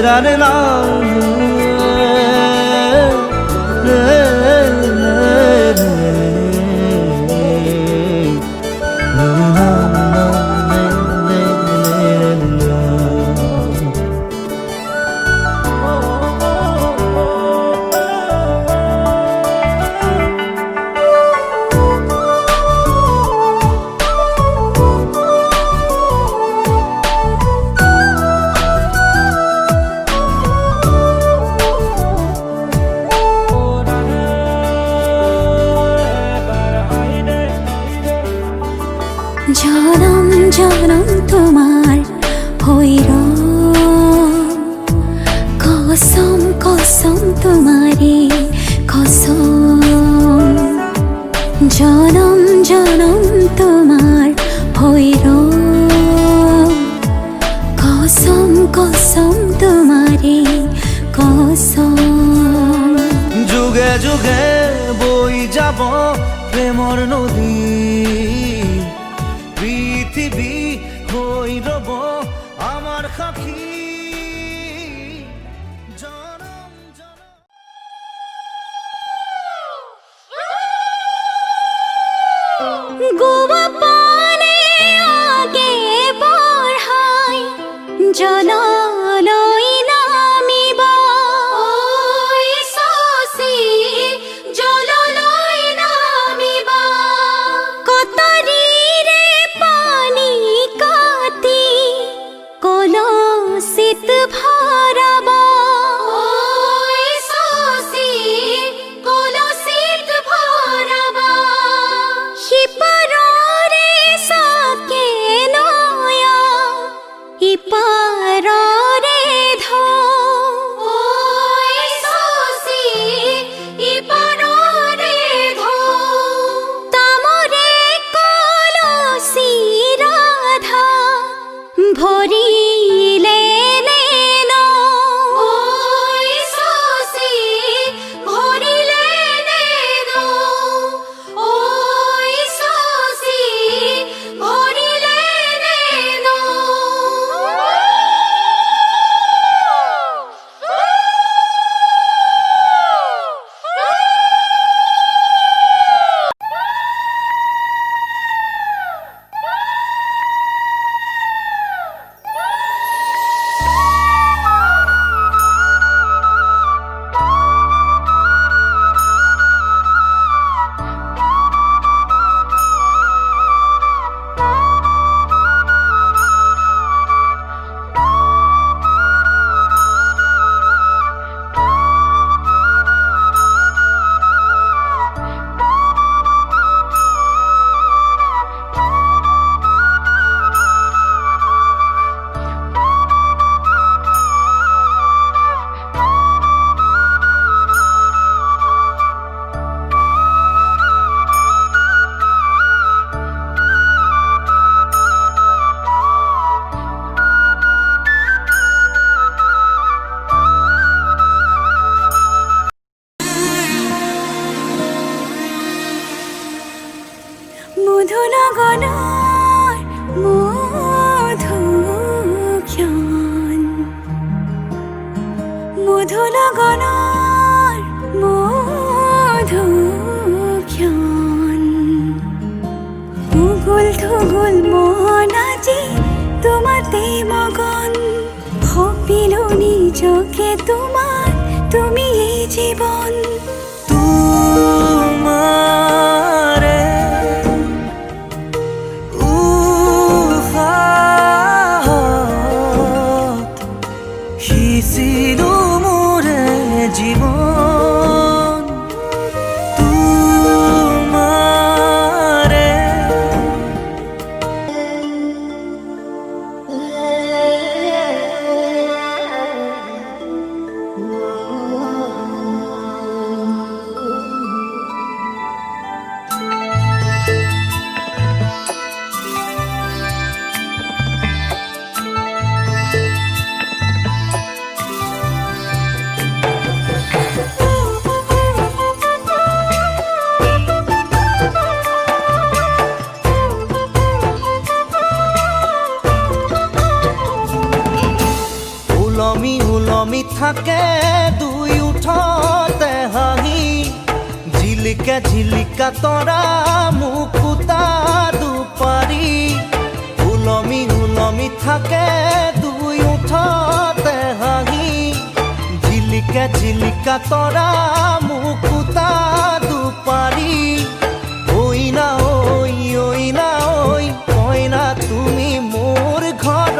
রে না জনম জনম তোমার হইর কসম কসম তোমারে কসম জনম জনম তোমার হইর কসম কসম তোমারে কসম যুগে যুগে বই যাব প্রেমর নদী পৃথিবী হই রব আমার সাক্ষী জনম গোয়া পানে আগে বঢ়াই জনলৈ নামিব ঐ সসি জললৈ নামিব কটাৰীৰে পানী কাটি কলচিত ভৰাব ঐ সসি কলচিত ভৰাব সিপাৰৰে চাকে নয়া ইপাৰৰে ঢৌ ঐ সসি ইপাৰৰে ঢৌ তামৰে কলচি ৰাধা ভৰিলে নেন ঐ সসি ভৰিলে নেন ঐ সসি ভৰিলে নেন মধুনগনৰ মধুক্ষণ মধুনগনৰ মধুক্ষণ উগুল থুগুল মন আজি তোমাতে মগন ভাবিলো নিজকে তোমার তুমি এই জীবন তোমারে সিঁচিলো মোরে জীবন তোমারে থাকে দুই উঠতে হাঁহি ঝিলিকা ঝিলিকা তৰা মুকুতা দুপাৰি উলমি উলমি থাকে দুই উঠতে হাঁহি ঝিলিকা ঝিলিকা তৰা মুকুতা দুপাৰি ঐ না ঐ কইনা তুমি মোৰ ঘৰৰ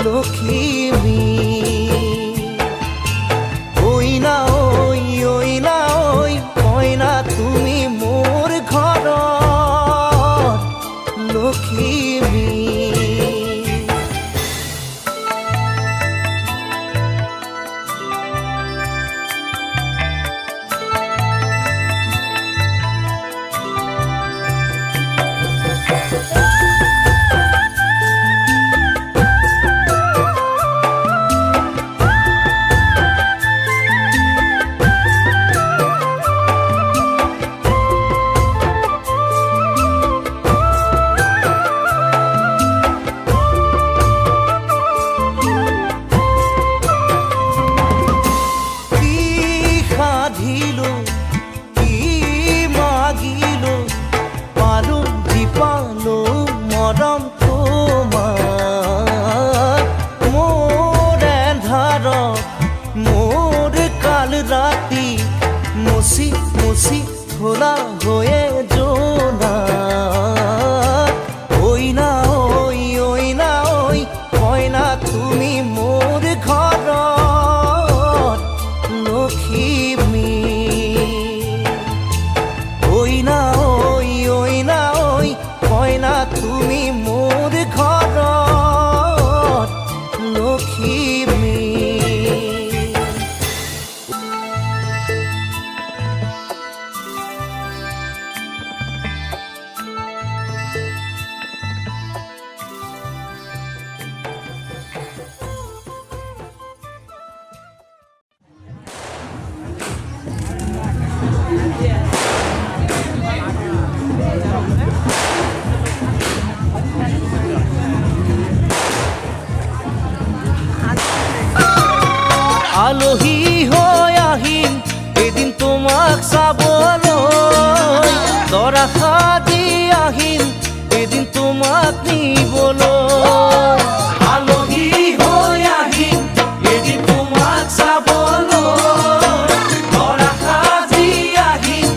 লখিমী ঐ না ঐ কইনা তুমি মোৰ ঘৰৰ লখিমী মৰম তোমাৰ মোৰ এন্ধাৰ মোৰ কাল ৰাতি মুচি মুচি খোলা হৈয়ে জোনা ঐ না ঐ কইনা তুমি মোৰ ঘৰৰ লখিমী ঐ না ঐ কইনা তুমি মোৰ ঘৰৰ লখিমী আলহী হৈ আহিম এদিন তোমাক চাবলৈ দৰা সাজি আহিম এদিন তোমাক নিবলৈ আলহী হৈ আহিম এদিন তোমাক চাবলৈ দৰা সাজি আহিম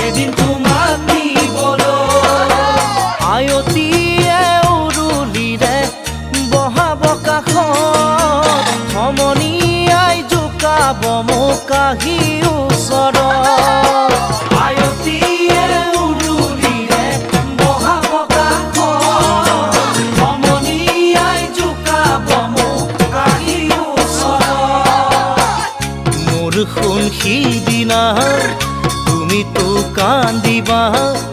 এদিন তোমাক নিবলৈ আয়তীয়ে উৰুলিৰে বহাব কাষত সমনি জোকাব মোক আহি ওচৰত আয়তীয়ে উৰুলিৰে বহাব কাষত সমনীয়াই জোকাব মোক আহি ওচৰত মোৰ সোণ সিদিনা তুমিতো কান্দিবা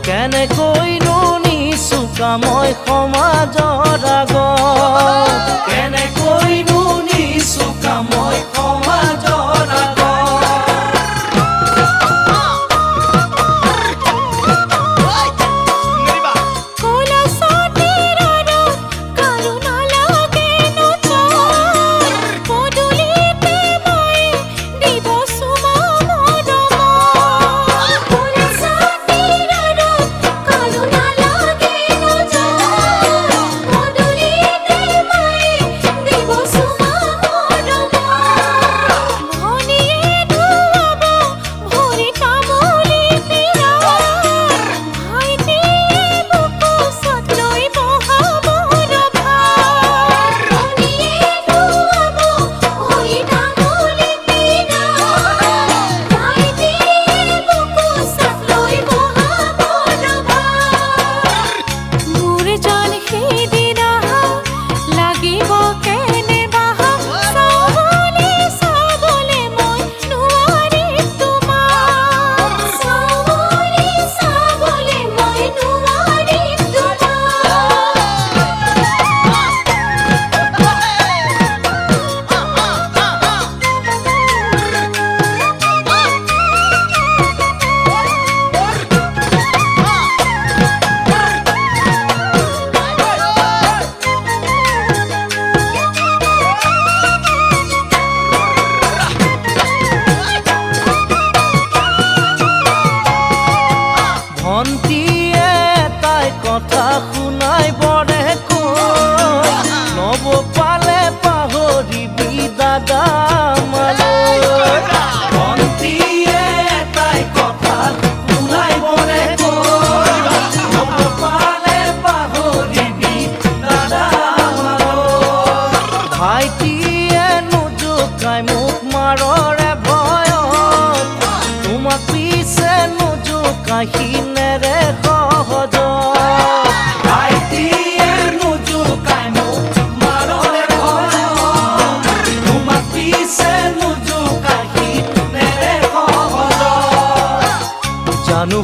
কেনেকৈনো নিচুকা মই সমাজৰ আগত কেনেকৈনো নিচুকা মই সমাজৰ আগত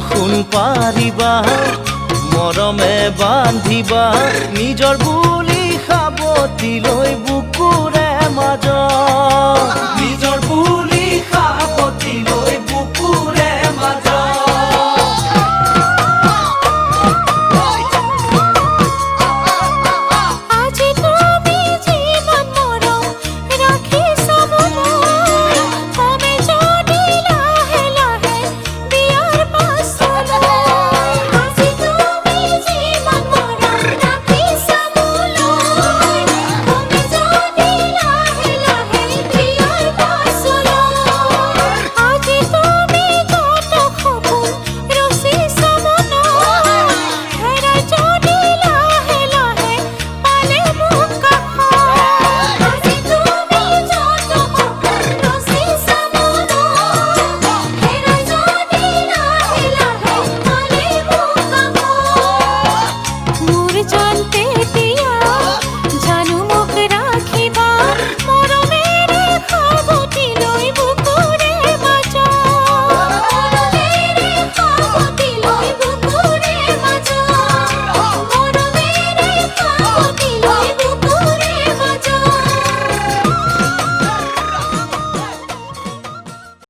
সোণ পাৰিবা মৰমে বান্ধিবা নিজৰ বুলি সাৱটি লৈ বুকুৰে মাজত নিজৰ বুলি